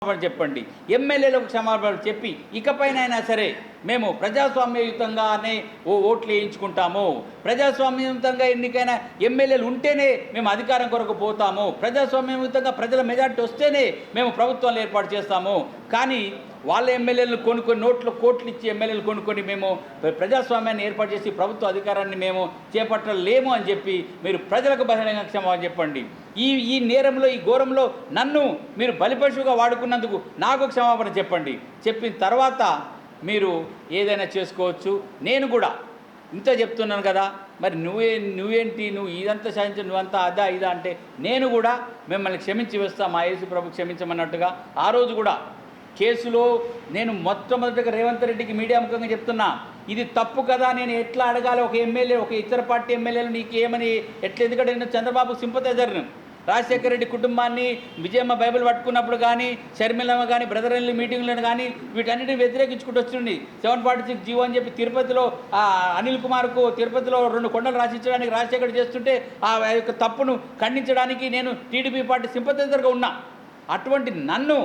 చెప్పండి, ఎమ్మెల్యేలకు క్షమాపణ చెప్పి ఇకపైనైనా సరే మేము ప్రజాస్వామ్యయుతంగానే ఓట్లు వేయించుకుంటాము, ప్రజాస్వామ్యయుతంగా ఎన్నికైన ఎమ్మెల్యేలు ఉంటేనే మేము అధికారం కొరకు పోతాము, ప్రజాస్వామ్యయుతంగా ప్రజల మెజార్టీ వస్తేనే మేము ప్రభుత్వాలు ఏర్పాటు చేస్తాము. కానీ వాళ్ళ ఎమ్మెల్యేలను కొనుక్కొని నోట్లో కోట్లు ఇచ్చి ఎమ్మెల్యేలు కొనుక్కొని మేము ప్రజాస్వామ్యాన్ని ఏర్పాటు చేసి ప్రభుత్వ అధికారాన్ని మేము చేపట్టలేము అని చెప్పి మీరు ప్రజలకు బహిరంగ క్షమాపణ చెప్పండి. ఈ నేరంలో, ఈ ఘోరంలో నన్ను మీరు బలిపశువుగా వాడుకున్నందుకు నాకు క్షమాపణ చెప్పండి. చెప్పిన తర్వాత మీరు ఏదైనా చేసుకోవచ్చు. నేను కూడా ఇంత చెప్తున్నాను కదా, మరి నువ్వేంటి నువ్వు ఇదంతా సాధించు, నువ్వంతా అదా ఇదా అంటే నేను కూడా మిమ్మల్ని క్షమించి వేస్తా, మా యేసు ప్రభు క్షమించమన్నట్టుగా ఆ రోజు కూడా కేసులో నేను మొట్టమొదటిగా రేవంత్ రెడ్డికి మీడియా ముఖంగా చెప్తున్నా, ఇది తప్పు కదా, నేను ఎట్లా అడగాలి ఒక ఎమ్మెల్యే, ఒక ఇతర పార్టీ ఎమ్మెల్యేలు నీకు ఏమని ఎట్లా, ఎందుకంటే నేను చంద్రబాబు సింపథైజర్ను, రాజశేఖర రెడ్డి కుటుంబాన్ని విజయమ్మ బైబిల్ పట్టుకున్నప్పుడు కానీ, షర్మిలమ్మ కానీ, బ్రదర్ ఎల్లి మీటింగ్లను కానీ వీటన్నిటిని వ్యతిరేకించుకుంటూ వస్తుంది. 746 జీవో అని చెప్పి తిరుపతిలో అనిల్ కుమార్కు తిరుపతిలో 2 కొండలు రాసించడానికి రాజశేఖర్ చేస్తుంటే ఆ యొక్క తప్పును ఖండించడానికి నేను టీడీపీ పార్టీ సింపథైజర్గా ఉన్నా. అటువంటి నన్ను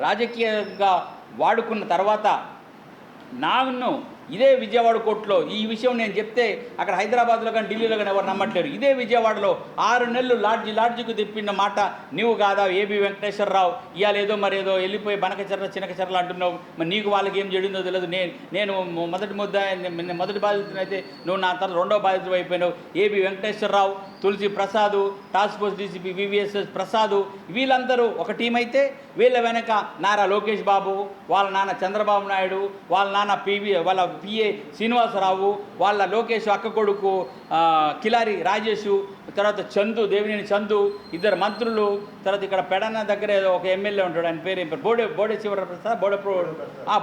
రాజకీయంగా వాడుకున్న తర్వాత నన్ను ఇదే విజయవాడ కోర్టులో ఈ విషయం నేను చెప్తే అక్కడ హైదరాబాద్లో కానీ ఢిల్లీలో కానీ ఎవరు నమ్మట్లేరు. ఇదే విజయవాడలో 6 నెలలు లాడ్జికు తిప్పిన మాట నువ్వు కాదా, ఏబి వెంకటేశ్వరరావు, ఇవాళ ఏదో మరేదో వెళ్ళిపోయి బనకచర్ర చినకచర్రలు అంటున్నావు, మరి నీకు వాళ్ళకి ఏం జరిగిందో తెలియదు. నేను మొదటి బాధితునైతే నువ్వు నా తర్వాత రెండో బాధితుడు అయిపోయినావు. AB Venkateswara Rao, Tulasi Prasad, task force DCP VVSS Prasad, వీళ్ళందరూ ఒక టీం అయితే వీళ్ళ వెనక నారా లోకేష్ బాబు, వాళ్ళ నాన్న చంద్రబాబు నాయుడు, వాళ్ళ నాన్న వాళ్ళ పిఏ శ్రీనివాసరావు, వాళ్ళ లోకేష్ అక్క కొడుకు కిలారి రాజేషు, తర్వాత చందు, దేవినేని చందు, 2 మంత్రులు, తర్వాత ఇక్కడ పెడన దగ్గర ఒక ఎమ్మెల్యే ఉంటాడు, ఆయన పేరు బోడే శివప్రసాద్,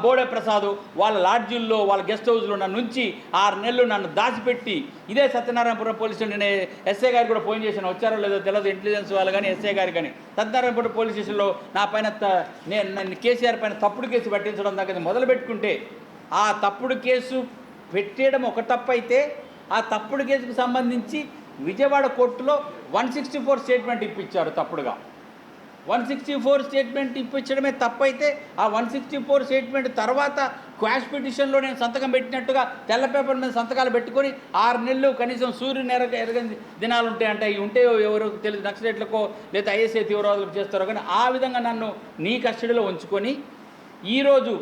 బోడే ప్రసాద్, వాళ్ళ లాడ్జీల్లో వాళ్ళ గెస్ట్ హౌస్లో నన్ను ఉంచి 6 నెలలు నన్ను దాచిపెట్టి ఇదే సత్యనారాయణపురం పోలీస్ స్టేషన్, నేను ఎస్ఐ గారికి కూడా ఫోన్ చేశాను, వచ్చారో లేదో తెలియదు, ఇంటెలిజెన్స్ వాళ్ళు కానీ ఎస్ఐ గారు కానీ. సత్యనారాయణపురం పోలీస్ స్టేషన్లో నా పైన నన్ను కేసీఆర్ పైన తప్పుడు కేసు పెట్టించడం దగ్గర మొదలు పెట్టుకుంటే ఆ తప్పుడు కేసు పెట్టేయడం ఒక తప్పు అయితే, ఆ తప్పుడు కేసుకు సంబంధించి విజయవాడ కోర్టులో 164 స్టేట్మెంట్ ఇప్పించారు తప్పుడుగా. 164 స్టేట్మెంట్ ఇప్పించడమే తప్పైతే ఆ 164 స్టేట్మెంట్ తర్వాత క్వాష్ పిటిషన్లో నేను సంతకం పెట్టినట్టుగా తెల్ల పేపర్ మీద సంతకాలు పెట్టుకొని 6 నెలలు కనీసం సూర్యుని ఎరగని దినాలు ఉంటాయంటే ఇవి ఉంటాయో ఎవరో తెలియదు, నక్సలైట్లకో లేదా ఐఎస్ఐ తీవ్రవాదులకు చేస్తారో. కానీ ఆ విధంగా నన్ను నీ కస్టడీలో ఉంచుకొని ఈరోజు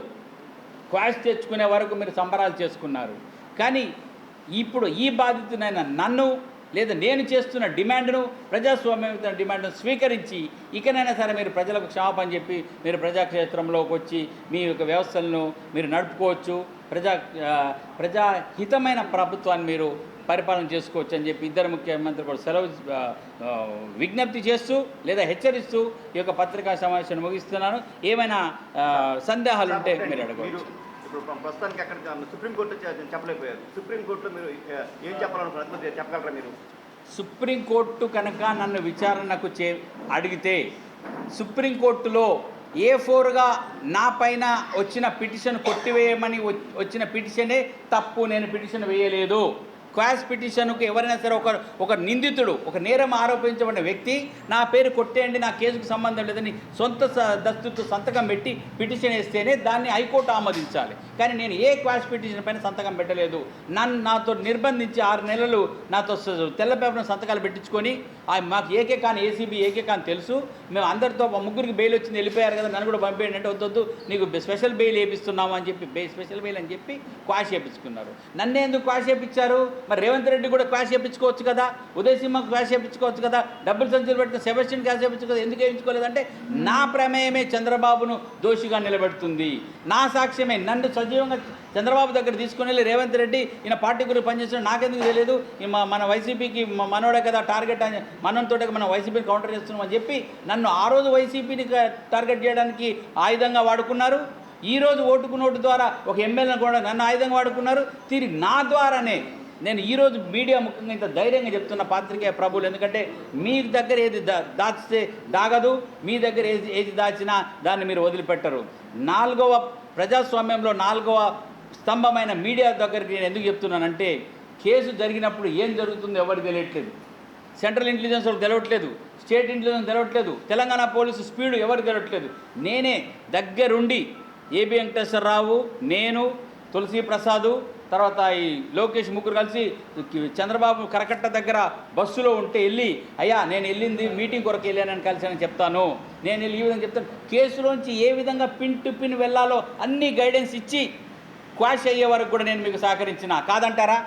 క్వాష్ తెచ్చుకునే వరకు మీరు సంబరాలు చేసుకున్నారు. కానీ ఇప్పుడు ఈ బాధితునైన నన్ను లేదా నేను చేస్తున్న డిమాండ్ను, ప్రజాస్వామ్య డిమాండ్ను స్వీకరించి ఇకనైనా సరే మీరు ప్రజలకు క్షమాపణ చెప్పి మీరు ప్రజాక్షేత్రంలోకి వచ్చి మీ యొక్క వ్యవస్థలను మీరు నడుపుకోవచ్చు, ప్రజాహితమైన ప్రభుత్వాన్ని మీరు పరిపాలన చేసుకోవచ్చు అని చెప్పి 2 ముఖ్యమంత్రులు కూడా సెలవు విజ్ఞప్తి చేస్తూ లేదా హెచ్చరిస్తూ ఈ యొక్క పత్రికా సమావేశాన్ని ముగిస్తున్నాను. ఏమైనా సందేహాలు ఉంటే మీరు అడగవచ్చు. ఇప్పుడు ప్రస్తుతానికి అక్కడ సుప్రీంకోర్టు చెప్పలేకపోయారు, సుప్రీంకోర్టులో మీరు ఏం చెప్పాలనుకున్నారు, చెప్పగలరా మీరు? సుప్రీంకోర్టు కనుక నన్ను విచారణకు అడిగితే సుప్రీంకోర్టులో A4గా నా పైన వచ్చిన పిటిషన్ కొట్టివేయమని వచ్చిన పిటిషనే తప్పు, నేను పిటిషన్ వేయలేదు. క్వాష్ పిటిషన్కు ఎవరైనా సరే ఒక నిందితుడు, ఒక నేరం ఆరోపించబడిన వ్యక్తి నా పేరు కొట్టేయండి, నా కేసుకు సంబంధం లేదని సొంత దస్తుతో సంతకం పెట్టి పిటిషన్ వేస్తేనే దాన్ని హైకోర్టు ఆమోదించాలి. కానీ నేను ఏ క్వాష్ పిటిషన్ పైన సంతకం పెట్టలేదు. నాతో నిర్బంధించి 6 నెలలు నాతో తెల్ల పేపర్ సంతకాలు పెట్టించుకొని మాకు ఏకే కానీ ఏసీబీ ఏకే కానీ తెలుసు, మేము అందరితో 3కి బెయిల్ వచ్చింది వెళ్ళిపోయారు కదా, నన్ను కూడా పంపేయండి అంటే వద్దు నీకు స్పెషల్ బెయిల్ వేపిస్తున్నాము అని చెప్పి స్పెషల్ బెయిల్ అని చెప్పి క్వాష్ వేయించుకున్నారు. నన్నే ఎందుకు క్వాష్ వేయించారు? మరి రేవంత్ రెడ్డి కూడా క్వాష్ చేయించుకోవచ్చు కదా, ఉదయ్ సింహకు క్వాష్ చేయించుకోవచ్చు కదా, డబ్బులు సంచులు పెట్టిన సెబాస్టియన్ క్వాష్ చేయించుకోవచ్చు. ఎందుకు వేయించుకోలేదంటే నా ప్రమేయమే చంద్రబాబును దోషిగా నిలబెడుతుంది, నా సాక్ష్యమే నన్ను సజీవంగా చంద్రబాబు దగ్గర తీసుకుని వెళ్ళి రేవంత్ రెడ్డి ఈయన పార్టీ గురించి పనిచేస్తున్నా నాకెందుకు తెలియదు, మన వైసీపీకి మనోడే కదా టార్గెట్ అని, మనతో మనం వైసీపీని కౌంటర్ చేస్తున్నాం అని చెప్పి నన్ను ఆ రోజు వైసీపీని టార్గెట్ చేయడానికి ఆయుధంగా వాడుకున్నారు. ఈరోజు ఓటుకు నోటు ద్వారా ఒక ఎమ్మెల్యేని కూడా నన్ను ఆయుధంగా వాడుకున్నారు. తిరిగి నా ద్వారానే నేను ఈరోజు మీడియా ముఖ్యంగా ఇంత ధైర్యంగా చెప్తున్న పాత్రికేయ ప్రభువులు, ఎందుకంటే మీ దగ్గర ఏది దాచితే దాగదు, మీ దగ్గర ఏది దాచినా దాన్ని మీరు వదిలిపెట్టరు. 4వ ప్రజాస్వామ్యంలో 4వ స్తంభమైన మీడియా దగ్గరికి నేను ఎందుకు చెప్తున్నానంటే కేసు జరిగినప్పుడు ఏం జరుగుతుందో ఎవరికి తెలియట్లేదు, సెంట్రల్ ఇంటెలిజెన్స్ వాళ్ళకి తెలవట్లేదు, స్టేట్ ఇంటెలిజెన్స్ తెలవట్లేదు, తెలంగాణ పోలీసు స్పీడు ఎవరు తెలవట్లేదు. నేనే దగ్గరుండి ఏబి వెంకటేశ్వరరావు, నేను, తులసి ప్రసాదు, తర్వాత ఈ లోకేష్ ముగ్గురు కలిసి చంద్రబాబు కరకట్ట దగ్గర బస్సులో ఉంటే వెళ్ళి, అయ్యా నేను వెళ్ళింది మీటింగ్ కొరకు వెళ్ళానని కలిసానని చెప్తాను, నేను వెళ్ళి ఈ విధంగా చెప్తాను. కేసులోంచి ఏ విధంగా పిన్ టు పిన్ వెళ్ళాలో అన్ని గైడెన్స్ ఇచ్చి క్వాష్ అయ్యే వరకు కూడా నేను మీకు సహకరించిన. కాదంటారా?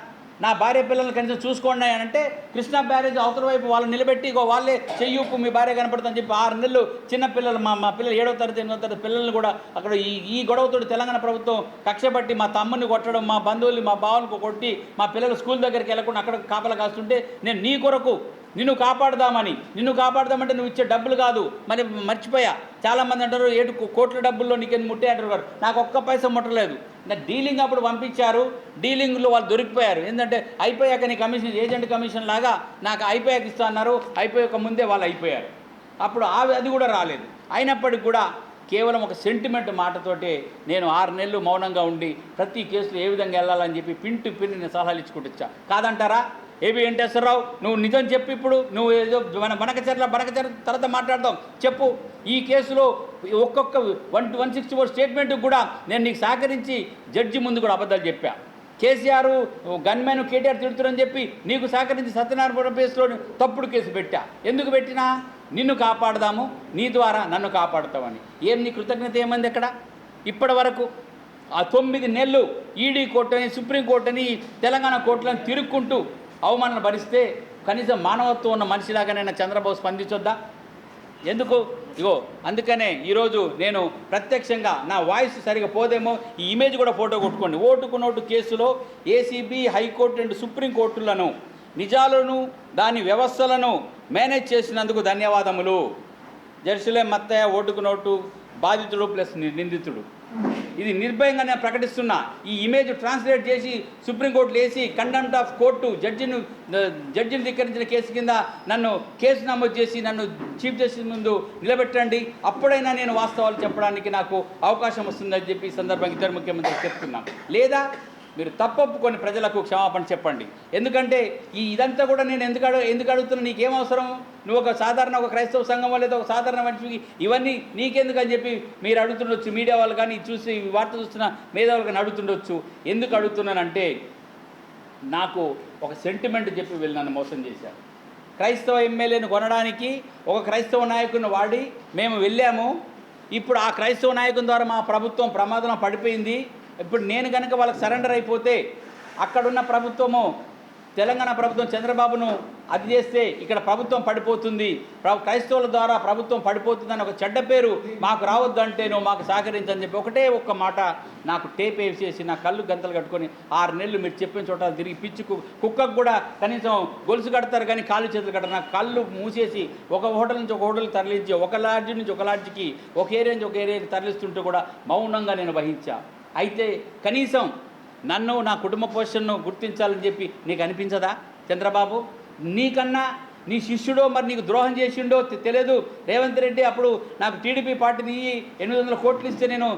నా భార్య పిల్లల్ని కనీసం చూసుకోండి అని అంటే కృష్ణా బ్యారేజ్ అవతల వైపు వాళ్ళు నిలబెట్టి ఇగో వాళ్ళే చెయ్యూపు మీ భార్య కనపడుతుందని చెప్పి 6 నెలలు చిన్న పిల్లలు మా పిల్లలు 7వ తరగతి 8వ తరగతి పిల్లల్ని కూడా అక్కడ ఈ గొడవతో తెలంగాణ ప్రభుత్వం కక్ష పట్టి మా తమ్ముని కొట్టడం, మా బంధువులు మా బావలకు కొట్టి మా పిల్లలు స్కూల్ దగ్గరికి వెళ్ళకుండా అక్కడ కాపలా కాస్తుంటే నేను నీ కొరకు నిన్ను కాపాడదామంటే నువ్వు ఇచ్చే డబ్బులు కాదు. మరి మర్చిపోయా, చాలామంది అంటారు 7 కోట్ల డబ్బుల్లో నీకేం ముట్టే అంటారు. నాకు ఒక్క పైసా ముట్టలేదు. నా డీలింగ్ అప్పుడు పంపించారు, డీలింగ్లో వాళ్ళు దొరికిపోయారు. ఏంటంటే అయిపోయాక నీ కమిషన్ ఏజెంట్ కమిషన్ లాగా నాకు అయిపోయాక ఇస్తా అన్నారు, అయిపోయాక ముందే వాళ్ళు అయిపోయారు. అప్పుడు అది కూడా రాలేదు. అయినప్పటికీ కూడా కేవలం ఒక సెంటిమెంట్ మాటతోటే నేను 6 నెలలు మౌనంగా ఉండి ప్రతి కేసులో ఏ విధంగా వెళ్ళాలని చెప్పి పిన్ టు పిన్ నేను సలహాలు ఇచ్చుకుంటూ వచ్చా. కాదంటారా? ఏబి వెంకటేశ్వరరావు, నువ్వు నిజం చెప్పు. ఇప్పుడు నువ్వు ఏదో బనకచర్ల తర్వాత మాట్లాడదాం. చెప్పు, ఈ కేసులో ఒక్కొక్క 164 స్టేట్మెంట్కి కూడా నేను నీకు సహకరించి జడ్జి ముందు కూడా అబద్ధాలు చెప్పా. కేసీఆర్ గన్మెన్ కేటీఆర్ తిడుతున్నారని చెప్పి నీకు సహకరించి సత్యనారాయణ కేసులో తప్పుడు కేసు పెట్టా. ఎందుకు పెట్టినా? నిన్ను కాపాడదాము, నీ ద్వారా నన్ను కాపాడుతామని. నీ కృతజ్ఞత ఏమంది అక్కడ? ఇప్పటి వరకు ఆ 9 నెలలు ఈడీ కోర్టు అని, సుప్రీంకోర్టు అని, తెలంగాణ కోర్టులను తిరుక్కుంటూ అవమానాలు భరిస్తే కనీసం మానవత్వం ఉన్న మనిషిలాగానైనా చంద్రబాబు స్పందించొద్దా? ఎందుకు? అందుకనే ఈరోజు నేను ప్రత్యక్షంగా నా వాయిస్ సరిగా పోదేమో ఈ ఇమేజ్ కూడా ఫోటో కొట్టుకోండి. ఓటుకు నోటు కేసులో ఏసీబీ, హైకోర్టు అండ్ సుప్రీంకోర్టులను నిజాలను దాని వ్యవస్థలను మేనేజ్ చేసినందుకు ధన్యవాదములు. జెరూసలేం మత్తయ్య ఓటుకు నోటు బాధితుడు ప్లస్ నిందితుడు. ఇది నిర్భయంగా నేను ప్రకటిస్తున్నా. ఈ ఇమేజ్ ట్రాన్స్లేట్ చేసి సుప్రీంకోర్టులో వేసి కంటెంప్ట్ ఆఫ్ కోర్టు జడ్జిని ధిక్కరించిన కేసు కింద నన్ను కేసు నమోదు చేసి నన్ను చీఫ్ జస్టిస్ ముందు నిలబెట్టండి. అప్పుడైనా నేను వాస్తవాలు చెప్పడానికి నాకు అవకాశం వస్తుందని చెప్పి ఈ సందర్భంగా ఇద్దరు ముఖ్యమంత్రులు చెప్తున్నాను. లేదా మీరు తప్పొప్పుకొని ప్రజలకు క్షమాపణ చెప్పండి. ఎందుకంటే ఇదంతా కూడా నేను ఎందుకు అడుగుతున్నా, నీకేం అవసరం? నువ్వు ఒక క్రైస్తవ సంఘం లేదా ఒక సాధారణ మనిషికి ఇవన్నీ నీకెందుకు అని చెప్పి మీరు అడుగుతుండొచ్చు. మీడియా వాళ్ళు కానీ చూసి వార్త చూస్తున్న మేధావులు కానీ అడుగుతుండొచ్చు. ఎందుకు అడుగుతున్నానంటే నాకు ఒక సెంటిమెంట్ చెప్పి వీళ్ళు నన్ను మోసం చేశారు. క్రైస్తవ ఎమ్మెల్యేను కొనడానికి ఒక క్రైస్తవ నాయకుని వాడి మేము వెళ్ళాము. ఇప్పుడు ఆ క్రైస్తవ నాయకుని ద్వారా మా ప్రభుత్వం ప్రమాదంలో పడిపోయింది. ఇప్పుడు నేను కనుక వాళ్ళకి సరెండర్ అయిపోతే అక్కడున్న ప్రభుత్వము, తెలంగాణ ప్రభుత్వం చంద్రబాబును అది చేస్తే ఇక్కడ ప్రభుత్వం పడిపోతుంది, క్రైస్తవుల ద్వారా ప్రభుత్వం పడిపోతుందని ఒక చెడ్డ పేరు మాకు రావద్దంటే నువ్వు మాకు సహకరించని చెప్పి ఒక్క మాట నాకు టేప్ వేసేసి నా కళ్ళు గంతలు కట్టుకొని 6 నెలలు మీరు చెప్పిన చోట తిరిగి పిచ్చి కుక్కకు కూడా కనీసం గొలుసు కడతారు కానీ కాళ్ళు చేతులు కడతారు. నా కళ్ళు మూసేసి ఒక హోటల్ నుంచి ఒక హోటల్ తరలించి, ఒక లాడ్జి నుంచి ఒక లాడ్జికి, ఒక ఏరియా నుంచి ఒక ఏరియాకి తరలిస్తుంటే కూడా మౌనంగా నేను వహించా. అయితే కనీసం నన్ను నా కుటుంబ పోషణను గుర్తించాలని చెప్పి నీకు అనిపించదా చంద్రబాబు? నీకన్నా నీ శిష్యుడో మరి నీకు ద్రోహం చేసిండో తెలియదు. రేవంత్ రెడ్డి అప్పుడు నాకు టీడీపీ పార్టీని 800 కోట్లు ఇస్తే నేను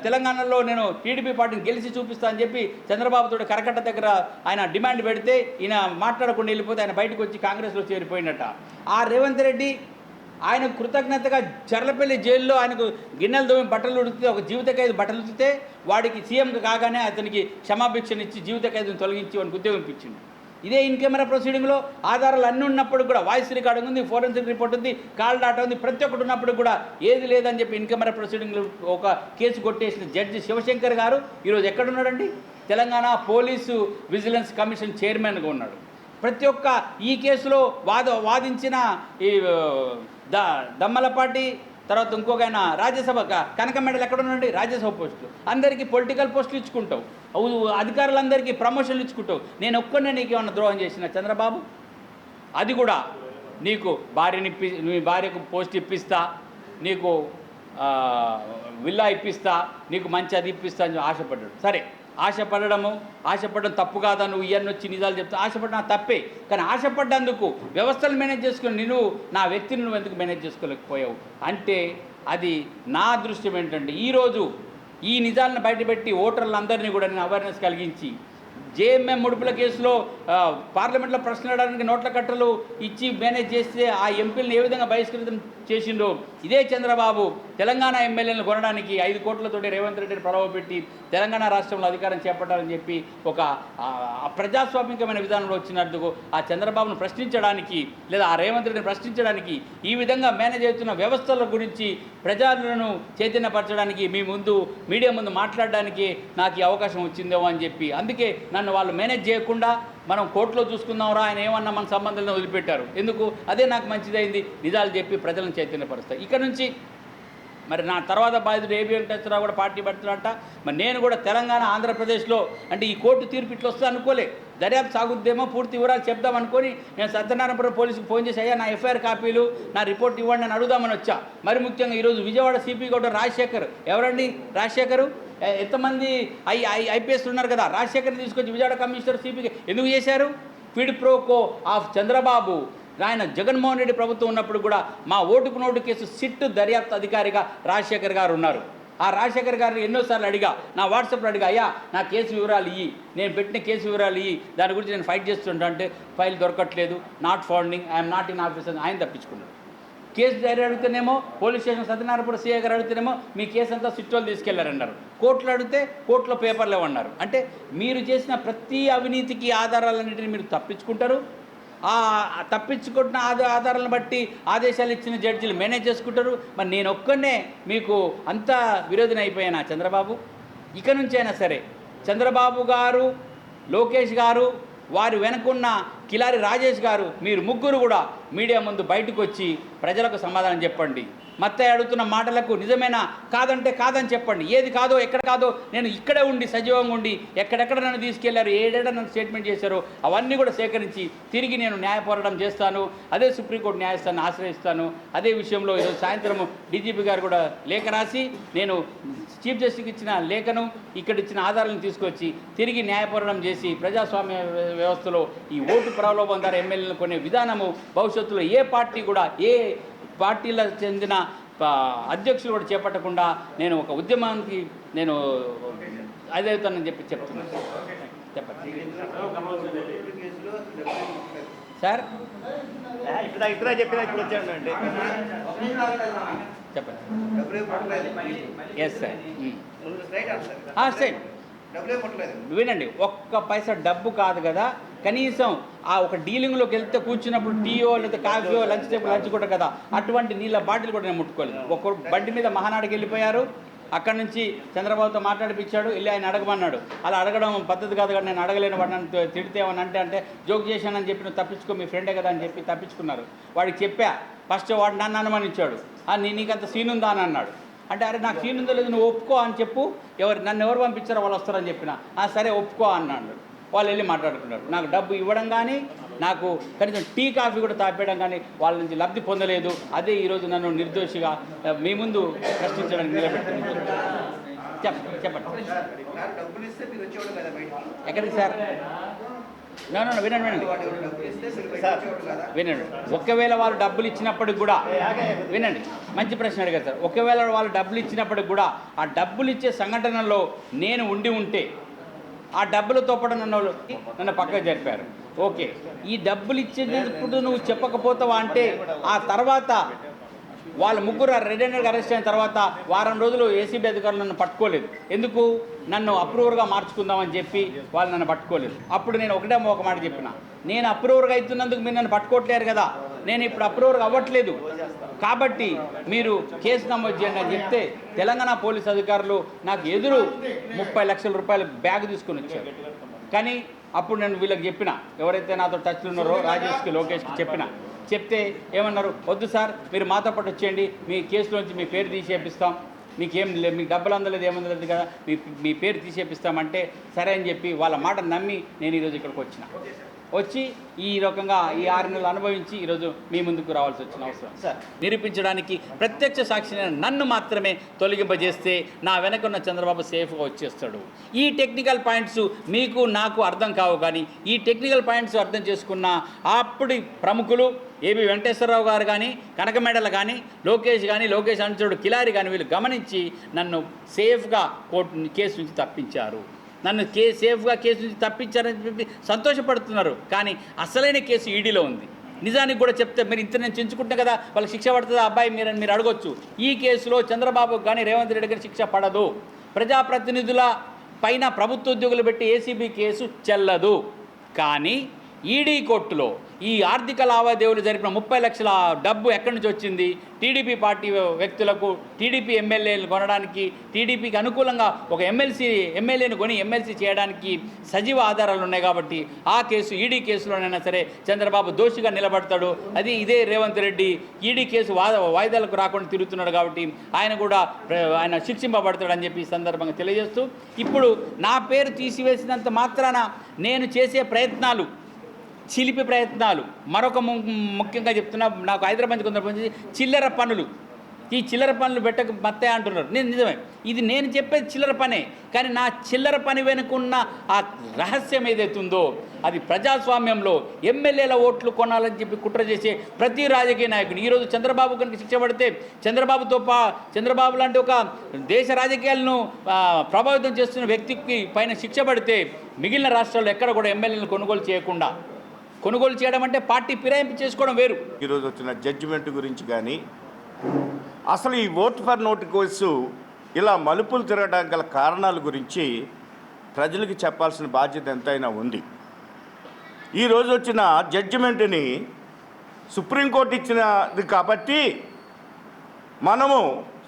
తెలంగాణలో నేను టీడీపీ పార్టీని గెలిచి చూపిస్తా అని చెప్పి చంద్రబాబుతో కరకట్ట దగ్గర ఆయన డిమాండ్ పెడితే ఈయన మాట్లాడకుండా వెళ్ళిపోతే ఆయన బయటకు వచ్చి కాంగ్రెస్లో చేరిపోయినట్ట. ఆ రేవంత్ రెడ్డి ఆయనకు కృతజ్ఞతగా చర్లపల్లి జైల్లో ఆయనకు గిన్నెలు దోమి బట్టలు ఉడికితే ఒక జీవిత ఖైదు బట్టలు ఉడికితే వాడికి సీఎం కాగానే అతనికి క్షమాభిక్షణ ఇచ్చి జీవిత ఖైదును తొలగించి వాడికి ఉద్యోగం ఇప్పించింది. ఇదే ఇన్ కెమెరా ప్రొసీడింగ్లో ఆధారాలు అన్నీ ఉన్నప్పుడు కూడా వాయిస్ రికార్డింగ్ ఉంది, ఫోరెన్సిక్ రిపోర్ట్ ఉంది, కాల్ డాటా ఉంది, ప్రతి ఒక్కటి ఉన్నప్పుడు కూడా ఏది లేదని చెప్పి ఇన్ కెమెరా ప్రొసీడింగ్లో ఒక కేసు కొట్టేసిన జడ్జి శివశంకర్ గారు ఈరోజు ఎక్కడున్నాడండి? తెలంగాణ పోలీసు విజిలెన్స్ కమిషన్ చైర్మన్గా ఉన్నాడు. ప్రతి ఒక్క ఈ కేసులో వాదించిన ఈ దమ్మలపాటి తర్వాత ఇంకొక ఆయన రాజ్యసభ కనకమెడలు ఎక్కడ ఉన్నాడు? రాజ్యసభ పోస్టులు. అందరికీ పొలిటికల్ పోస్టులు ఇచ్చుకుంటావు, అధికారులందరికీ ప్రమోషన్లు ఇచ్చుకుంటావు. నేను ఒక్కనే నీకు ఏమన్నా ద్రోహం చేసిన చంద్రబాబు? అది కూడా నీకు నీ భార్యకు పోస్ట్ ఇప్పిస్తా, నీకు విల్లా ఇప్పిస్తా, నీకు మంచి అది ఇప్పిస్తా అని ఆశపడ్డాడు. సరే, ఆశపడడం తప్పు కాదా? నువ్వు ఇవన్నీ వచ్చి నిజాలు చెప్తా ఆశపడ్డా తప్పే. కానీ ఆశపడ్డందుకు వ్యవస్థలు మేనేజ్ చేసుకుని నా వ్యక్తిని నువ్వు ఎందుకు మేనేజ్ చేసుకోలేకపోయావు అంటే అది నా అదృష్టం ఏంటంటే ఈరోజు ఈ నిజాలను బయటపెట్టి ఓటర్లందరినీ కూడా నేను అవేర్నెస్ కలిగించి జేఎంఎం ముడుపుల కేసులో పార్లమెంట్లో ప్రశ్నలు అడగడానికి నోట్ల కట్టలు ఇచ్చి మేనేజ్ చేస్తే ఆ ఎంపీలను ఏ విధంగా బహిష్కృతం చేసిండో ఇదే చంద్రబాబు తెలంగాణ ఎమ్మెల్యేలను కొనడానికి 5 కోట్లతోటి రేవంత్ రెడ్డిని ప్రలోభపెట్టి తెలంగాణ రాష్ట్రంలో అధికారం చేపట్టాలని చెప్పి ఒక ప్రజాస్వామికమైన విధానంలో వచ్చినందుకు ఆ చంద్రబాబును ప్రశ్నించడానికి లేదా ఆ రేవంత్ రెడ్డిని ప్రశ్నించడానికి ఈ విధంగా మేనేజ్ అవుతున్న వ్యవస్థల గురించి ప్రజలను చైతన్యపరచడానికి మీ ముందు మీడియా ముందు మాట్లాడడానికి నాకు ఈ అవకాశం వచ్చిందేమో అని చెప్పి అందుకే నన్ను వాళ్ళు మేనేజ్ చేయకుండా మనం కోర్టులో చూసుకుందాంరా ఆయన ఏమన్నా మన సంబంధాలను వదిలిపెట్టారు ఎందుకు అదే నాకు మంచిదైంది నిజాలు చెప్పి ప్రజలను చైతన్యపరుస్తాయి ఇక్కడ నుంచి మరి నా తర్వాత బాధితుడు ఏబీ వెంకటేశ్వరరావు కూడా పార్టీ పెడుతున్నట్ట మరి నేను కూడా తెలంగాణ ఆంధ్రప్రదేశ్లో అంటే ఈ కోర్టు తీర్పు ఇట్లా వస్తే అనుకోలే దర్యాప్తు సాగుద్దేమో పూర్తి వివరాలు చెప్దాం అనుకొని నేను సత్యనారాయణపురం పోలీసుకు ఫోన్ చేసి అయ్యా నా ఎఫ్ఐఆర్ కాపీలు నా రిపోర్ట్ ఇవ్వండి అని అడుగుదామని వచ్చా మరి ముఖ్యంగా ఈరోజు విజయవాడ సిపి కూడా రాజశేఖర్ ఎవరండి రాజశేఖరు ఎంతమంది ఐపీఎస్ ఉన్నారు కదా రాజశేఖర్ని తీసుకొచ్చి విజయవాడ కమిషనర్ సిపికి ఎందుకు చేశారు ఫిడ్ ప్రోకో ఆఫ్ చంద్రబాబు ఆయన జగన్మోహన్ రెడ్డి ప్రభుత్వం ఉన్నప్పుడు కూడా మా ఓటుకు నోటు కేసు సిట్ దర్యాప్తు అధికారిగా రాజశేఖర్ గారు ఉన్నారు ఆ రాజశేఖర్ గారిని ఎన్నోసార్లు అడిగా నా వాట్సాప్లో అడిగా అయ్యా నా కేసు వివరాలు ఇయ్యి నేను పెట్టిన కేసు వివరాలు ఇయ్యి దాని గురించి నేను ఫైట్ చేస్తుంటా అంటే ఫైల్ దొరకట్లేదు not founding I'm not in office అని ఆయన తప్పించుకున్నాడు కేసు డైరీ అడిగితేనేమో పోలీస్ స్టేషన్ సత్యనారాయణపురం సీఐ గారు అడిగితేనేమో మీ కేసు అంతా సిట్టోలు తీసుకెళ్లారన్నారు కోర్టులో అడిగితే కోర్టులో పేపర్లు ఇవ్వన్నారు అంటే మీరు చేసిన ప్రతి అవినీతికి ఆధారాలన్నింటినీ మీరు తప్పించుకుంటారు ఆ తప్పించుకుంటున్న ఆధారాలను బట్టి ఆదేశాలు ఇచ్చిన జడ్జిలు మేనేజ్ చేసుకుంటారు మరి నేను ఒక్కనే మీకు అంత విరోధన అయిపోయానా చంద్రబాబు ఇక నుంచి అయినా సరే చంద్రబాబు గారు లోకేష్ గారు వారి వెనుకున్న కిలారి రాజేష్ గారు మీరు ముగ్గురు కూడా మీడియా ముందు బయటకు వచ్చి ప్రజలకు సమాధానం చెప్పండి మత్తయ్య అడుగుతున్న మాటలకు నిజమేనా కాదంటే కాదని చెప్పండి ఏది కాదో ఎక్కడ కాదో నేను ఇక్కడే ఉండి సజీవంగా ఉండి ఎక్కడెక్కడ నన్ను తీసుకెళ్లారు ఏడేడ నన్ను స్టేట్మెంట్ చేశారో అవన్నీ కూడా సేకరించి తిరిగి నేను న్యాయ పోరాటం చేస్తాను అదే సుప్రీంకోర్టు న్యాయస్థానాన్ని ఆశ్రయిస్తాను అదే విషయంలో ఈరోజు సాయంత్రం డీజీపీ గారు కూడా లేఖ రాసి నేను చీఫ్ జస్టిస్కి ఇచ్చిన లేఖను ఇక్కడ ఇచ్చిన ఆధారాలను తీసుకొచ్చి తిరిగి న్యాయ పోరాటం చేసి ప్రజాస్వామ్య వ్యవస్థలో ఈ ఓటు ప్రలోభం ద్వారా ఎమ్మెల్యేలను కొనే విధానము భవిష్యత్తులో ఏ పార్టీ కూడా ఏ పార్టీలకు చెందిన అధ్యక్షులు కూడా చేపట్టకుండా నేను ఒక ఉద్యమానికి నేను అదవుతానని చెప్తున్నాను చెప్పండి సార్ ఇప్పుడు చెప్పిన ఇప్పుడు వచ్చానండి చెప్పండి ఎస్ సార్ సైడ్ వినండి ఒక్క పైసా డబ్బు కాదు కదా కనీసం ఆ ఒక డీలింగ్లోకి వెళ్తే కూర్చున్నప్పుడు టీయో లేదా కాఫీయో లంచ్ టేబుల్ లంచ్ కూడా కదా అటువంటి నీళ్ళ బాటిల్ కూడా నేను ముట్టుకోలేదు ఒక బండి మీద మహానాడుకి వెళ్ళిపోయారు అక్కడి నుంచి చంద్రబాబుతో మాట్లాడిపించాడు వెళ్ళి ఆయన అడగమన్నాడు అలా అడగడం పద్ధతి కాదు కదా నేను అడగలేను వాడు నన్ను తిడితే ఏమని అంటే జోక్ చేశానని చెప్పి నువ్వు తప్పించుకో మీ ఫ్రెండే కదా అని చెప్పి తప్పించుకున్నారు వాడికి చెప్పా ఫస్ట్ వాడు నన్ను అనుమానించాడు నీకంత సీన్ ఉందా అని అన్నాడు అంటే అరే నాకు సీన్ ఉందో లేదు నువ్వు ఒప్పుకో అని చెప్పు నన్ను ఎవరు పంపించారో వాళ్ళు వస్తారని చెప్పిన సరే ఒప్పుకో అన్నాడు వాళ్ళు వెళ్ళి మాట్లాడుకున్నారు నాకు డబ్బు ఇవ్వడం కానీ నాకు కనీసం టీ కాఫీ కూడా తాపేయడం కానీ వాళ్ళ నుంచి లబ్ధి పొందలేదు అదే ఈరోజు నన్ను నిర్దోషిగా మీ ముందు ప్రశ్నించడానికి నిలబెట్టింది చెప్పండి ఎక్కడికి సార్ వినండి ఒకవేళ వాళ్ళు డబ్బులు ఇచ్చినప్పటికి కూడా వినండి మంచి ప్రశ్న అడిగారు సార్ ఒకవేళ వాళ్ళు డబ్బులు ఇచ్చినప్పటికి కూడా ఆ డబ్బులు ఇచ్చే సంఘటనలో నేను ఉంటే ఆ డబ్బులతో పాటు నన్ను పక్కకు జరిపారు ఓకే ఈ డబ్బులు ఇచ్చేటప్పుడు నువ్వు చెప్పకపోతావా అంటే ఆ తర్వాత వాళ్ళ ముగ్గురు రెడ్ హ్యాండెడ్గా అరెస్ట్ అయిన తర్వాత వారం రోజులు ఏసీబీ అధికారులు నన్ను పట్టుకోలేదు ఎందుకు నన్ను అప్రూవర్గా మార్చుకుందామని చెప్పి వాళ్ళు నన్ను పట్టుకోలేదు అప్పుడు నేను ఒక మాట చెప్పిన నేను అప్రూవర్గా అవుతున్నందుకు మీరు నన్ను పట్టుకోవట్లేరు కదా నేను ఇప్పుడు అప్రూవర్గా అవ్వట్లేదు కాబట్టి మీరు కేసు నమోదు చేయండి అని చెప్తే తెలంగాణ పోలీసు అధికారులు నాకు ఎదురు 30 లక్షల రూపాయల బ్యాగ్ తీసుకొని వచ్చారు కానీ అప్పుడు నేను వీళ్ళకి చెప్పిన ఎవరైతే నాతో టచ్లో ఉన్నారో రాజేష్కి లోకేష్కి చెప్తే ఏమన్నారు వద్దు సార్ మీరు మాతో పాటు వచ్చేయండి మీ కేసులోంచి మీ పేరు తీసేపిస్తాం మీకేం లేదు మీకు డబ్బులు అందలేదు ఏమందలేదు కదా మీ పేరు తీసేపిస్తామంటే సరే అని చెప్పి వాళ్ళ మాట నమ్మి నేను ఈరోజు ఇక్కడికి వచ్చి ఈ రకంగా ఈ 6 నెలలు అనుభవించి ఈరోజు మీ ముందుకు రావాల్సి వచ్చిన అవసరం సార్ నిరూపించడానికి ప్రత్యక్ష సాక్షిని నన్ను మాత్రమే తొలగింపజేస్తే నా వెనకున్న చంద్రబాబు సేఫ్గా వచ్చేస్తాడు ఈ టెక్నికల్ పాయింట్స్ మీకు నాకు అర్థం కావు కానీ ఈ టెక్నికల్ పాయింట్స్ అర్థం చేసుకున్న అప్పటి ప్రముఖులు ఏబీ వెంకటేశ్వరరావు గారు కానీ కనకమేడల కానీ లోకేష్ అనుచరుడు కిలారి కానీ వీళ్ళు గమనించి నన్ను సేఫ్గా కేసు నుంచి తప్పించారు నన్ను సేఫ్గా కేసు నుంచి తప్పించారని చెప్పి సంతోషపడుతున్నారు. కానీ అసలైన కేసు ఈడీలో ఉంది. నిజానికి కూడా చెప్తే మీరు ఇంత నేను చెంచుకుంటే కదా వాళ్ళకి శిక్ష పడుతుంది అబ్బాయి మీరు అడగొచ్చు. ఈ కేసులో చంద్రబాబు కానీ రేవంత్ రెడ్డి గారి శిక్ష పడదు. ప్రజాప్రతినిధుల పైన ప్రభుత్వ ఉద్యోగులు పెట్టి ఏసీబీ కేసు చెల్లదు. కానీ ఈడీ కోర్టులో ఈ ఆర్థిక లావాదేవీలు జరిపిన 30 లక్షల డబ్బు ఎక్కడి నుంచి వచ్చింది? టీడీపీ పార్టీ వ్యక్తులకు టీడీపీ ఎమ్మెల్యేలు కొనడానికి, టీడీపీకి అనుకూలంగా ఒక ఎమ్మెల్యేను కొని ఎమ్మెల్సీ చేయడానికి సజీవ ఆధారాలు ఉన్నాయి. కాబట్టి ఆ కేసు ఈడీ కేసులోనైనా సరే చంద్రబాబు దోషిగా నిలబడతాడు. అది ఇదే రేవంత్ రెడ్డి ఈడీ కేసు వాయిదాలకు రాకుండా తిరుగుతున్నాడు. కాబట్టి ఆయన శిక్షింపబడతాడని చెప్పి ఈ సందర్భంగా తెలియజేస్తూ, ఇప్పుడు నా పేరు తీసివేసినంత మాత్రాన నేను చేసే ప్రయత్నాలు చిలిపి ప్రయత్నాలు, మరొక ముఖ్యంగా చెప్తున్నా, నాకు హైదరాబాద్ కొందరు చిల్లర పనులు, ఈ చిల్లర పనులు పెట్టక మత్తే అంటున్నారు. నిజమే, ఇది నేను చెప్పేది చిల్లర పనే. కానీ నా చిల్లర పని వెనుకున్న ఆ రహస్యం ఏదైతుందో అది ప్రజాస్వామ్యంలో ఎమ్మెల్యేల ఓట్లు కొనాలని చెప్పి కుట్ర చేసే ప్రతి రాజకీయ నాయకుడు ఈరోజు చంద్రబాబు కనుక శిక్ష పడితే, చంద్రబాబు లాంటి ఒక దేశ రాజకీయాలను ప్రభావితం చేస్తున్న వ్యక్తికి పైన శిక్ష పడితే మిగిలిన రాష్ట్రాల్లో ఎక్కడ కూడా ఎమ్మెల్యేలను కొనుగోలు చేయడం అంటే పార్టీ ఫిరాయింపు చేసుకోవడం వేరు. ఈరోజు వచ్చిన జడ్జిమెంట్ గురించి కానీ అసలు ఈ ఓట్ ఫర్ నోట్ కేసు ఇలా మలుపులు తిరగడానికి గల కారణాల గురించి ప్రజలకు చెప్పాల్సిన బాధ్యత ఎంతైనా ఉంది. ఈరోజు వచ్చిన జడ్జిమెంట్ని సుప్రీంకోర్టు ఇచ్చినది కాబట్టి మనము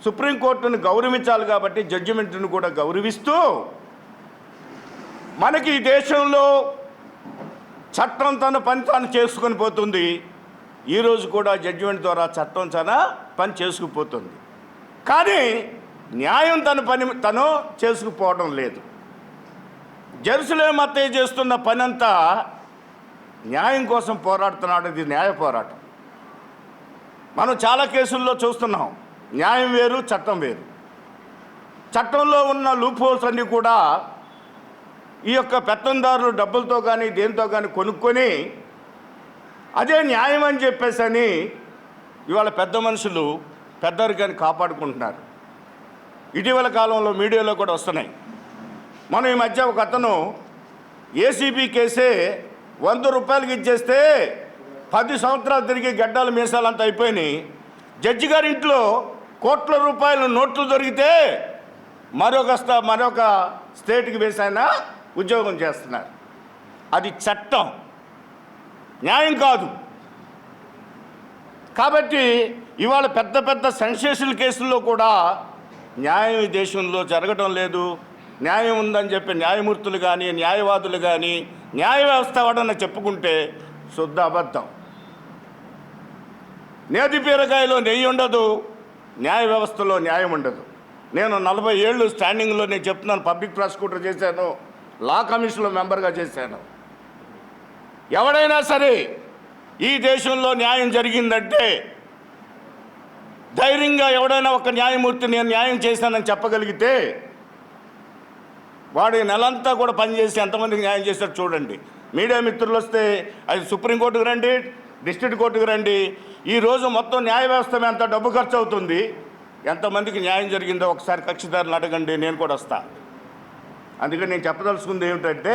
సుప్రీంకోర్టును గౌరవించాలి. కాబట్టి జడ్జిమెంట్ను కూడా గౌరవిస్తూ మనకి ఈ దేశంలో చట్టం తన పని తాను చేసుకొని పోతుంది. ఈరోజు కూడా జడ్జిమెంట్ ద్వారా చట్టం తన పని చేసుకుపోతుంది. కానీ న్యాయం తన పని తను చేసుకుపోవడం లేదు. జెరూసలేం అత్తయ్య చేస్తున్న పని అంతా న్యాయం కోసం పోరాడుతున్నాడు. ఇది న్యాయ పోరాటం. మనం చాలా కేసుల్లో చూస్తున్నాం. న్యాయం వేరు, చట్టం వేరు. చట్టంలో ఉన్న లూప్ హోల్స్ అన్నీ కూడా ఈ యొక్క పెత్తందారులు డబ్బులతో కానీ దేంతో కానీ కొనుక్కొని అదే న్యాయం అని చెప్పేసి ఇవాళ పెద్ద మనుషులు పెద్దరికాన్ని కాపాడుకుంటున్నారు. ఇటీవల కాలంలో మీడియాలో కూడా వస్తున్నాయి. మనం ఈ మధ్య ఒక అతను ఏసీబీ కేసే 100 రూపాయలకి ఇచ్చేస్తే 10 సంవత్సరాలు తిరిగి గడ్డాలు మీసాలంతా అయిపోయినాయి. జడ్జి గారి ఇంట్లో కోట్ల రూపాయల నోట్లు దొరికితే మరొక స్టేట్కి వేసైనా ఉద్యోగం చేస్తున్నారు. అది చట్టం, న్యాయం కాదు. కాబట్టి ఇవాళ పెద్ద సెన్సేషనల్ కేసుల్లో కూడా న్యాయం ఈ దేశంలో జరగడం లేదు. న్యాయం ఉందని చెప్పి న్యాయమూర్తులు కానీ న్యాయవాదులు కానీ న్యాయ వ్యవస్థ ఎవడన్నా చెప్పుకుంటే శుద్ధ అబద్ధం. నేతి పీరకాయలో నెయ్యి ఉండదు, న్యాయ వ్యవస్థలో న్యాయం ఉండదు. నేను 40 ఏళ్ళు స్టాండింగ్లో నేను చెప్తున్నాను. పబ్లిక్ ప్రాసిక్యూటర్ చేశాను, లా కమిషన్లో మెంబర్గా చేశాను. ఎవడైనా సరే ఈ దేశంలో న్యాయం జరిగిందంటే ధైర్యంగా ఎవడైనా ఒక న్యాయమూర్తి నేను న్యాయం చేశానని చెప్పగలిగితే వాడు నెలంతా కూడా పనిచేసి ఎంతమందికి న్యాయం చేశారు చూడండి. మీడియా మిత్రులు వస్తే అది సుప్రీంకోర్టుకు రండి, డిస్ట్రిక్ట్ కోర్టుకు రండి. ఈరోజు మొత్తం న్యాయ వ్యవస్థ ఎంత డబ్బు ఖర్చు అవుతుంది, ఎంతమందికి న్యాయం జరిగిందో ఒకసారి కక్షిదారులు అడగండి, నేను కూడా వస్తా. అందుకని నేను చెప్పదలుచుకుంది ఏమిటంటే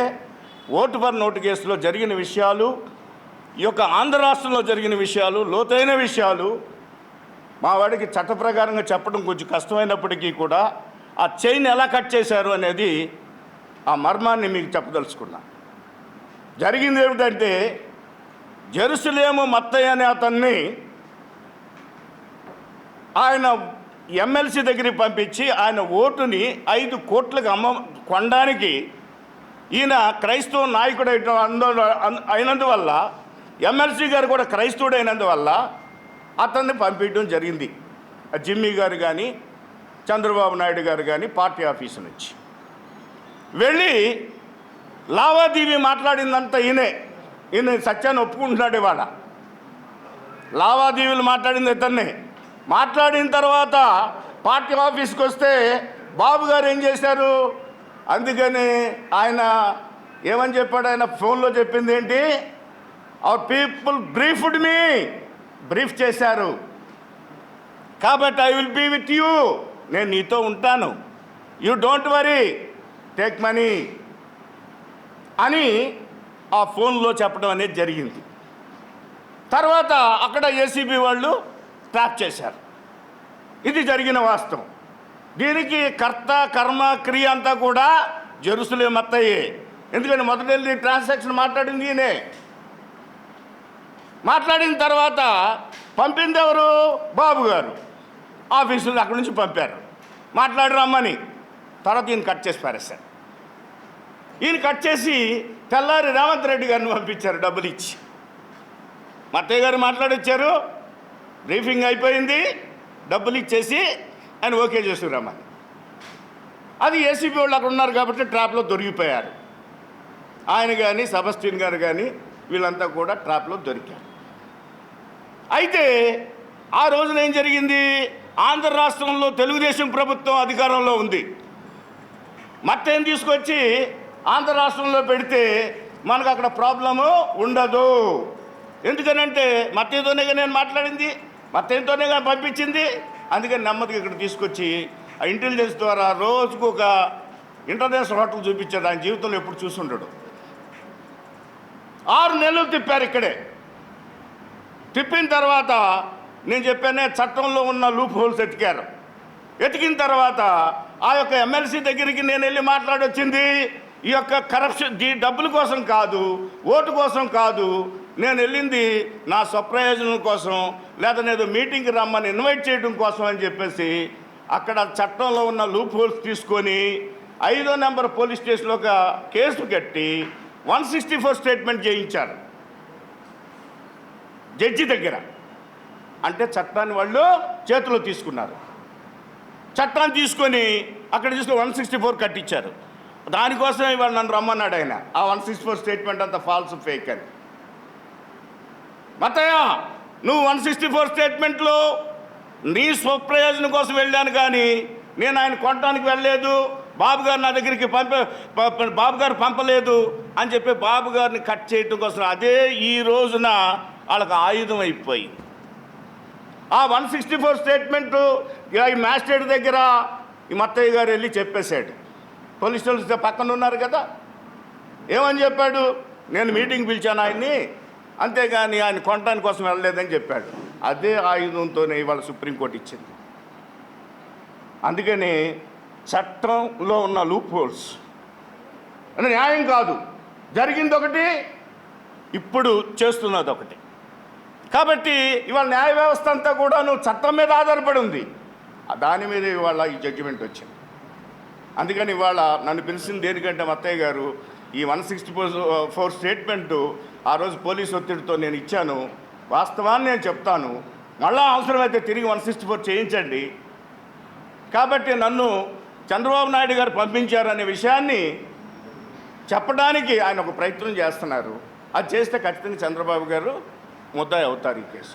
ఓటు ఫర్ నోటు కేసులో జరిగిన విషయాలు, ఈ యొక్క ఆంధ్ర రాష్ట్రంలో జరిగిన విషయాలు, లోతైన విషయాలు మా వాడికి చట్ట ప్రకారంగా చెప్పడం కొంచెం కష్టమైనప్పటికీ కూడా ఆ చైన్ ఎలా కట్ చేశారు అనేది ఆ మర్మాన్ని మీకు చెప్పదలుచుకున్నా. జరిగింది ఏమిటంటే జెరూసలేము మత్తయ్య అనే అతన్ని ఆయన ఎమ్మెల్సీ దగ్గరికి పంపించి ఆయన ఓటుని 5 కోట్లకు కొనడానికి ఈయన క్రైస్తవ నాయకుడు అయినందువల్ల, ఎమ్మెల్సీ గారు కూడా క్రైస్తవుడు అయినందువల్ల అతన్ని పంపించడం జరిగింది. జిమ్మీ గారు కానీ చంద్రబాబు నాయుడు గారు కానీ పార్టీ ఆఫీసు నుంచి వెళ్ళి లావాదేవీ మాట్లాడిందంతా ఈయన సత్యాన్ని ఒప్పుకుంటున్నాడు. ఇవాళ లావాదేవీలు మాట్లాడింది ఇతన్నే. మాట్లాడిన తర్వాత పార్టీ ఆఫీస్కి వస్తే బాబు గారు ఏం చేశారు, అందుకని ఆయన ఏమని చెప్పాడు, ఆయన ఫోన్లో చెప్పింది ఏంటి, our people briefed me, brief చేశారు. కాబట్టి I will be with you, నేను నీతో ఉంటాను, you don't worry, take money, అని ఆ ఫోన్లో చెప్పడం అనేది జరిగింది. తర్వాత అక్కడ ఏసీబీ వాళ్ళు ట్రాప్ చేశారు. ఇది జరిగిన వాస్తవం. దీనికి కర్త కర్మ క్రియ అంతా కూడా జెరూసలేం అత్తయ్యే. ఎందుకంటే మొదటి వెళ్ళి ట్రాన్సాక్షన్ మాట్లాడింది ఈయనే. మాట్లాడిన తర్వాత పంపింది ఎవరు? బాబు గారు ఆఫీసులో అక్కడి నుంచి పంపారు, మాట్లాడి రమ్మని. తర్వాత ఈయన కట్ చేసి పారేశారు. ఈయన కట్ చేసి తెల్లారి రేవంత్ రెడ్డి గారిని పంపించారు డబ్బులు ఇచ్చి. మా అత్తయ్య గారు మాట్లాడొచ్చారు, బ్రీఫింగ్ అయిపోయింది, డబ్బులు ఇచ్చేసి ఆయన ఓకే చేసి రమ్మని. అది ఏసీబీ వాళ్ళు అక్కడ ఉన్నారు కాబట్టి ట్రాప్లో దొరికిపోయారు. ఆయన కానీ సెబాస్టియన్ గారు కానీ వీళ్ళంతా కూడా ట్రాప్లో దొరికారు. అయితే ఆ రోజున ఏం జరిగింది? ఆంధ్ర రాష్ట్రంలో తెలుగుదేశం ప్రభుత్వం అధికారంలో ఉంది. మత్తేం తీసుకొచ్చి ఆంధ్ర రాష్ట్రంలో పెడితే మనకు అక్కడ ప్రాబ్లము ఉండదు. ఎందుకనంటే మత్తయ్యతోనే నేను మాట్లాడింది, మత్తయ్యతోనే పంపించింది. అందుకని నెమ్మదిగా ఇక్కడ తీసుకొచ్చి ఆ ఇంటెలిజెన్స్ ద్వారా రోజుకు ఒక ఇంటర్నేషనల్ హోటల్ చూపించాడు. ఆయన జీవితంలో ఎప్పుడు చూసుంటాడు. 6 నెలలు తిప్పారు ఇక్కడే. తిప్పిన తర్వాత నేను చెప్పానే చట్టంలో ఉన్న లూప్ హోల్స్ ఎతికిన తర్వాత ఆ యొక్క ఎమ్మెల్సీ దగ్గరికి నేను వెళ్ళి మాట్లాడొచ్చింది. ఈ యొక్క కరప్షన్ డబ్బుల కోసం కాదు, ఓటు కోసం కాదు, నేను వెళ్ళింది నా స్వప్రయోజనం కోసం, లేదా నేను మీటింగ్కి రమ్మని ఇన్వైట్ చేయడం కోసం అని చెప్పేసి అక్కడ చట్టంలో ఉన్న లూప్ హోల్స్ తీసుకొని 5వ నెంబర్ పోలీస్ స్టేషన్లో ఒక కేసు కట్టి 164 స్టేట్మెంట్ చేయించారు జడ్జి దగ్గర. అంటే చట్టాన్ని వాళ్ళు చేతిలో తీసుకున్నారు. చట్టాన్ని తీసుకొని అక్కడ తీసుకొని 164 కట్టించారు. దానికోసం ఇవాళ నన్ను రమ్మన్నాడు ఆయన. ఆ 164 స్టేట్మెంట్ అంతా ఫాల్స్ ఫేక్ అని. మతయ్య, నువ్వు 164 స్టేట్మెంట్లో నీ స్వప్రయోజనం కోసం వెళ్ళాను, కానీ నేను ఆయన కొనడానికి వెళ్ళలేదు, బాబు గారు నా దగ్గరికి బాబు గారు పంపలేదు అని చెప్పి బాబు గారిని కట్ చేయడం కోసం అదే ఈ రోజున వాళ్ళకి ఆయుధం అయిపోయింది. ఆ 164 స్టేట్మెంటు ఈ మ్యాజిస్ట్రేట్ దగ్గర ఈ మత్తయ్య గారు వెళ్ళి చెప్పేశాడు. పోలీస్ స్టేషన్ పక్కన ఉన్నారు కదా, ఏమని చెప్పాడు? నేను మీటింగ్ పిలిచాను ఆయన్ని, అంతేగాని ఆయన కొనడానికి కోసం వెళ్ళలేదని చెప్పాడు. అదే ఆయుధంతోనే ఇవాళ సుప్రీంకోర్టు ఇచ్చింది. అందుకని చట్టంలో ఉన్న లూప్ హోల్స్ అంటే న్యాయం కాదు. జరిగింది ఒకటి, ఇప్పుడు చేస్తున్నది ఒకటి. కాబట్టి ఇవాళ న్యాయ వ్యవస్థ అంతా కూడా చట్టం మీద ఆధారపడి ఉంది. దాని మీద ఇవాళ ఈ జడ్జిమెంట్ వచ్చింది. అందుకని ఇవాళ నన్ను పిలిచింది దేనికంటే మత్తయ్య గారు ఈ 164 స్టేట్మెంటు ఆ రోజు పోలీసు ఒత్తిడితో నేను ఇచ్చాను. వాస్తవాన్ని నేను చెప్తాను, మళ్ళా అవసరమైతే తిరిగి 164 చేయించండి. కాబట్టి నన్ను చంద్రబాబు నాయుడు గారు పంపించారనే విషయాన్ని చెప్పడానికి ఆయన ఒక ప్రయత్నం చేస్తున్నారు. అది చేస్తే ఖచ్చితంగా చంద్రబాబు గారు ముద్దాయి అవుతారు ఈ కేసు.